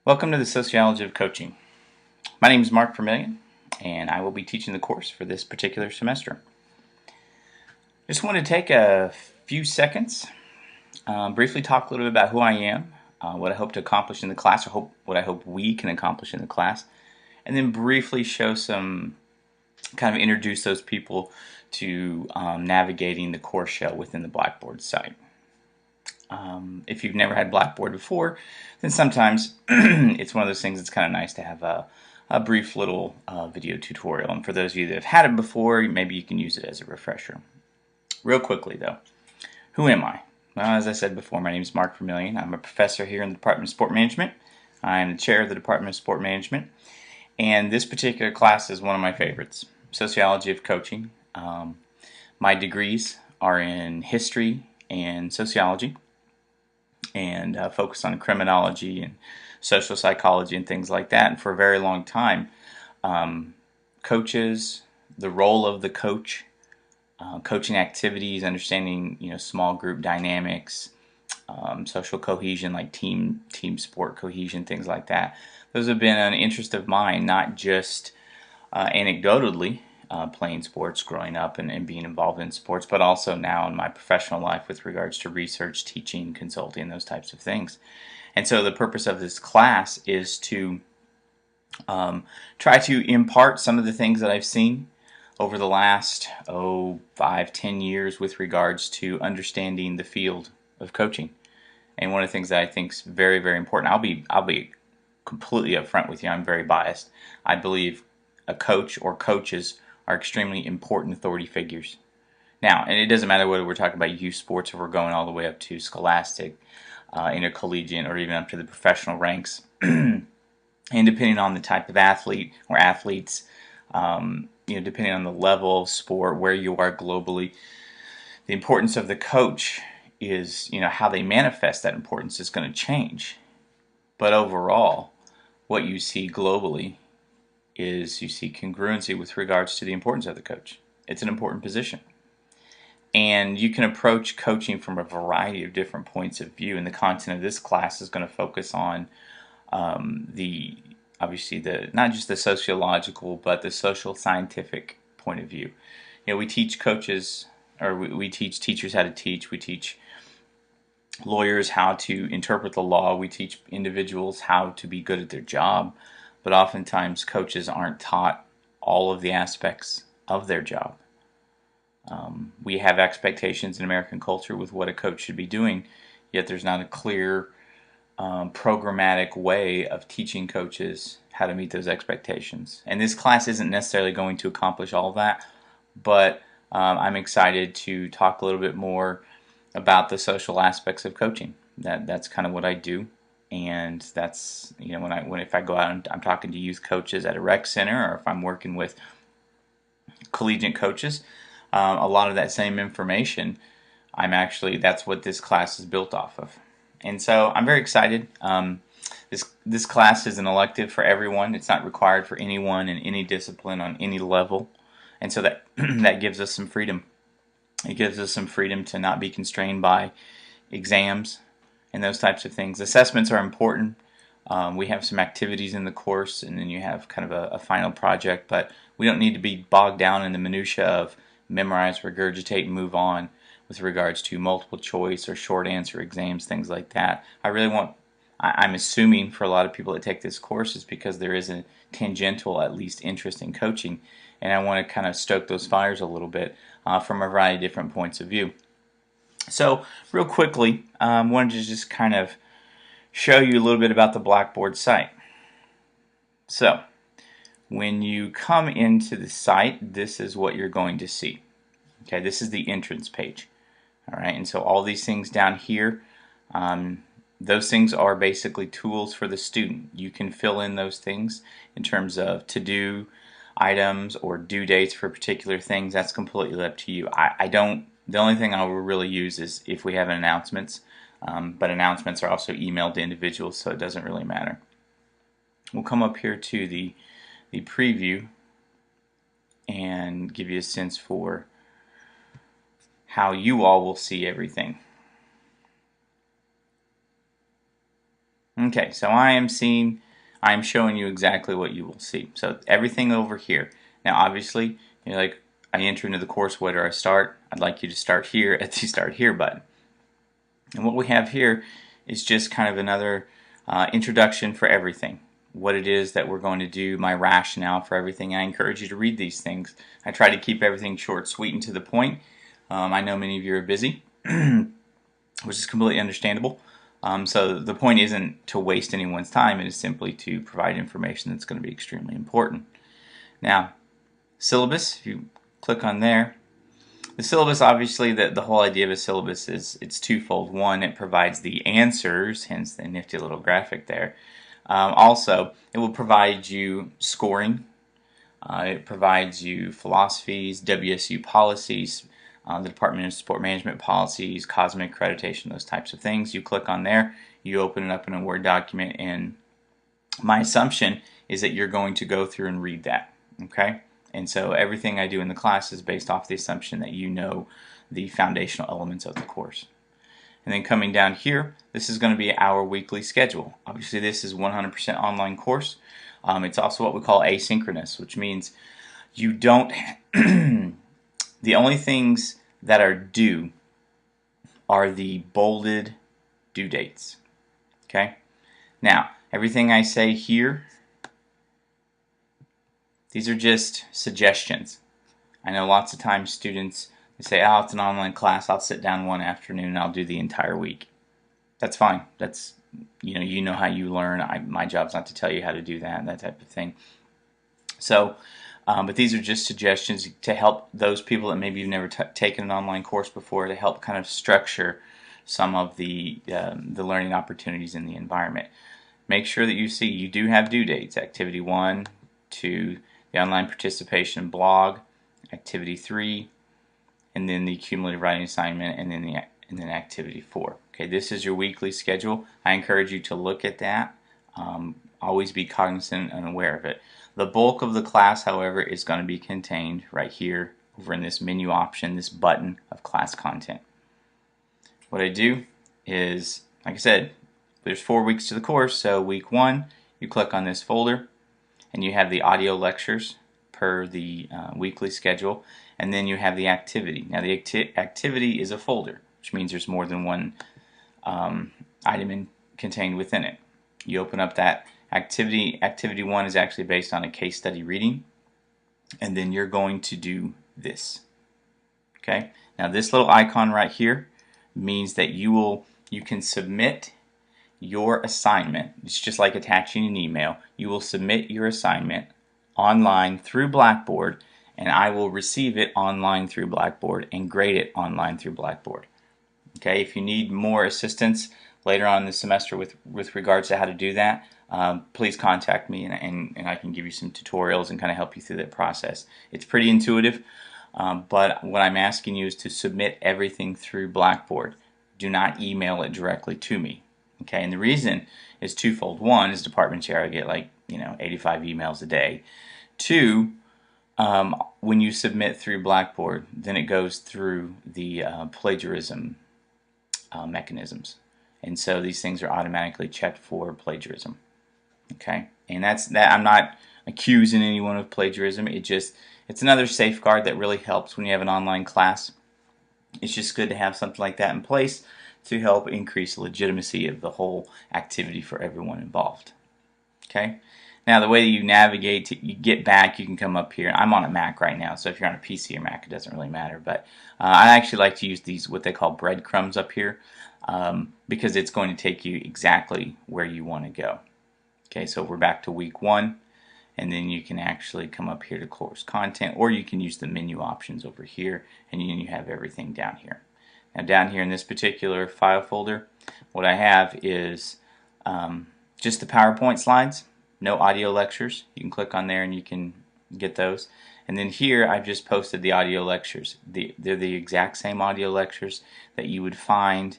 Welcome to the Sociology of Coaching. My name is Mark Vermillion, and I will be teaching the course for this particular semester. Just want to take a few seconds, briefly talk a little bit about who I am, what I hope to accomplish in the class, or what I hope we can accomplish in the class, and then briefly show some, kind of introduce those people to navigating the course shell within the Blackboard site. If you've never had Blackboard before, then sometimes it's one of those things that's kind of nice to have a brief little video tutorial. And for those of you that have had it before, maybe you can use it as a refresher. Real quickly though, who am I? Well, as I said before, my name is Mark Vermillion. I'm a professor here in the Department of Sport Management. I'm the chair of the Department of Sport Management. And this particular class is one of my favorites, Sociology of Coaching. My degrees are in history and sociology, and focused on criminology and social psychology and things like that. And for a very long time, coaches, the role of the coach, coaching activities, understanding small group dynamics, social cohesion like team sport cohesion, things like that. Those have been an interest of mine, not just anecdotally, playing sports growing up and being involved in sports, but also now in my professional life with regards to research, teaching, consulting, those types of things. And so the purpose of this class is to try to impart some of the things that I've seen over the last 5-10 years with regards to understanding the field of coaching. And one of the things that I think is very, very important, I'll be completely upfront with you, I'm very biased. I believe a coach or coaches are extremely important authority figures. Now, and it doesn't matter whether we're talking about youth sports or we're going all the way up to scholastic, intercollegiate, or even up to the professional ranks. And depending on the type of athlete or athletes, depending on the level of sport, where you are globally, the importance of the coach is, how they manifest that importance is going to change. But overall, what you see globally is you see congruency with regards to the importance of the coach. It's an important position. And you can approach coaching from a variety of different points of view, and the content of this class is going to focus on obviously not just the sociological, but the social scientific point of view. We teach coaches, or we teach teachers how to teach. We teach lawyers how to interpret the law. We teach individuals how to be good at their job. But oftentimes coaches aren't taught all of the aspects of their job. We have expectations in American culture with what a coach should be doing, yet there's not a clear programmatic way of teaching coaches how to meet those expectations. And this class isn't necessarily going to accomplish all of that, but I'm excited to talk a little bit more about the social aspects of coaching. That's kind of what I do. And that's, if I go out and I'm talking to youth coaches at a rec center, or if I'm working with collegiate coaches, a lot of that same information, that's what this class is built off of. And so I'm very excited. This class is an elective for everyone. It's not required for anyone in any discipline on any level. And so that that gives us some freedom. It gives us some freedom to not be constrained by exams and those types of things. Assessments are important. We have some activities in the course, and then you have kind of a final project, but we don't need to be bogged down in the minutia of memorize, regurgitate, and move on with regards to multiple choice or short answer exams, things like that. I'm assuming for a lot of people that take this course is because there is a tangential, at least, interest in coaching, and I want to kind of stoke those fires a little bit from a variety of different points of view. So, real quickly, I wanted to just kind of show you a little bit about the Blackboard site. So, when you come into the site, this is what you're going to see. Okay, this is the entrance page. All right, and so all these things down here, those things are basically tools for the student. You can fill in those things in terms of to-do items or due dates for particular things. That's completely up to you. The only thing I will really use is if we have announcements, but announcements are also emailed to individuals, so it doesn't really matter. We'll come up here to the preview and give you a sense for how you all will see everything. Okay, so I am showing you exactly what you will see. So everything over here. Now obviously, you're like, I enter into the course, where do I start? I'd like you to start here at the Start Here button. And what we have here is just kind of another introduction for everything. What it is that we're going to do, my rationale for everything. I encourage you to read these things. I try to keep everything short, sweet, and to the point. I know many of you are busy, which is completely understandable. So the point isn't to waste anyone's time. It is simply to provide information that's going to be extremely important. Now, syllabus, if you click on there, the syllabus, obviously, the whole idea of a syllabus is it's twofold. One, it provides the answers, hence the nifty little graphic there. Also, it will provide you scoring. It provides you philosophies, WSU policies, the Department of Sport Management policies, cosmic accreditation, those types of things. You click on there, you open it up in a Word document, and my assumption is that you're going to go through and read that. Okay? And so everything I do in the class is based off the assumption that you know the foundational elements of the course. And then coming down here, this is going to be our weekly schedule. Obviously, this is 100% online course. It's also what we call asynchronous, which means you don't. The only things that are due are the bolded due dates. Okay? Now, everything I say here, these are just suggestions. I know lots of times students, they say, oh, it's an online class, I'll sit down one afternoon and I'll do the entire week. That's fine. That's, you know how you learn. My job's not to tell you how to do that type of thing. So, but these are just suggestions to help those people that maybe you've never taken an online course before, to help kind of structure some of the learning opportunities in the environment. Make sure that you see you do have due dates. Activity 1, 2, the online participation blog, activity 3, and then the cumulative writing assignment, and then activity 4. Okay, this is your weekly schedule. I encourage you to look at that. Always be cognizant and aware of it. The bulk of the class, however, is going to be contained right here over in this menu option, this button of class content. What I do is, like I said, there's 4 weeks to the course, so week 1, you click on this folder, and you have the audio lectures per the weekly schedule, and then you have the activity. Now the activity is a folder, which means there's more than one item contained within it. You open up that activity. Activity 1 is actually based on a case study reading, and then you're going to do this. Okay. Now this little icon right here means that you can submit your assignment. It's just like attaching an email. You will submit your assignment online through Blackboard, and I will receive it online through Blackboard and grade it online through Blackboard. Okay, if you need more assistance later on in the semester with regards to how to do that, please contact me, and I can give you some tutorials and kind of help you through that process. It's pretty intuitive, but what I'm asking you is to submit everything through Blackboard. Do not email it directly to me. Okay, and the reason is twofold. One is department chair. I get 85 emails a day. 2, when you submit through Blackboard, then it goes through the plagiarism mechanisms, and so these things are automatically checked for plagiarism. Okay, and that's that. I'm not accusing anyone of plagiarism. It's another safeguard that really helps when you have an online class. It's just good to have something like that in place to help increase the legitimacy of the whole activity for everyone involved. Okay. Now the way you navigate, you get back, you can come up here. I'm on a Mac right now, so if you're on a PC or Mac, it doesn't really matter. But I actually like to use these, what they call breadcrumbs up here, because it's going to take you exactly where you want to go. Okay, so we're back to week 1, and then you can actually come up here to course content, or you can use the menu options over here, and then you have everything down here. Now down here in this particular file folder, what I have is just the PowerPoint slides. No audio lectures. You can click on there and you can get those. And then here I've just posted the audio lectures. They're the exact same audio lectures that you would find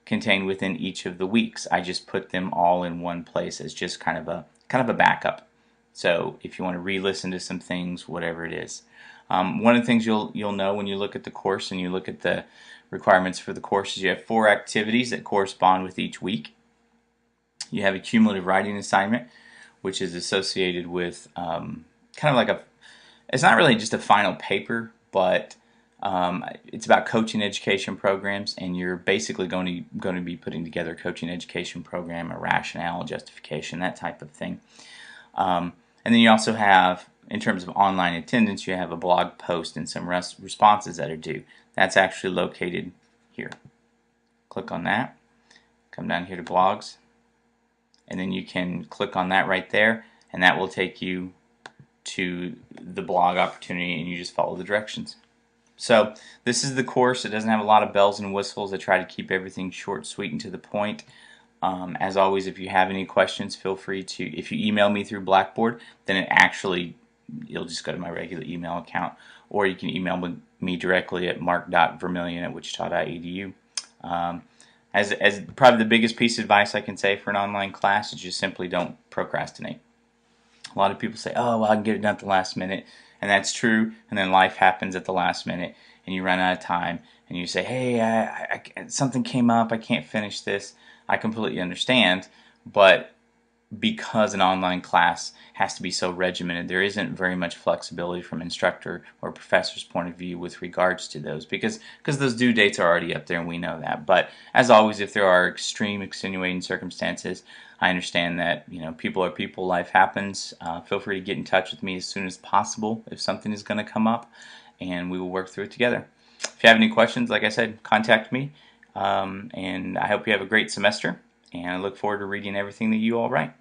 contained within each of the weeks. I just put them all in one place as just kind of a backup. So if you want to re-listen to some things, whatever it is. One of the things you'll know when you look at the course and you look at the requirements for the course is you have 4 activities that correspond with each week. You have a cumulative writing assignment, which is associated with kind of like it's not really just a final paper, but it's about coaching education programs, and you're basically going to be putting together a coaching education program, a rationale, justification, that type of thing. And then you also have, in terms of online attendance, you have a blog post and some responses that are due. That's actually located here. Click on that. Come down here to blogs. And then you can click on that right there, and that will take you to the blog opportunity, and you just follow the directions. So this is the course. It doesn't have a lot of bells and whistles. I try to keep everything short, sweet, and to the point. As always, if you have any questions, feel free to, if you email me through Blackboard, then you'll just go to my regular email account, or you can email me directly at mark.vermillion@wichita.edu. As probably the biggest piece of advice I can say for an online class is just simply don't procrastinate. A lot of people say, oh, well, I can get it done at the last minute, and that's true, and then life happens at the last minute, and you run out of time, and you say, hey, something came up, I can't finish this. I completely understand, but because an online class has to be so regimented, there isn't very much flexibility from instructor or professor's point of view with regards to those, because those due dates are already up there, and we know that. But as always, if there are extreme extenuating circumstances, I understand that people are people, life happens. Feel free to get in touch with me as soon as possible if something is going to come up, and we will work through it together. If you have any questions, like I said, contact me, and I hope you have a great semester, and I look forward to reading everything that you all write.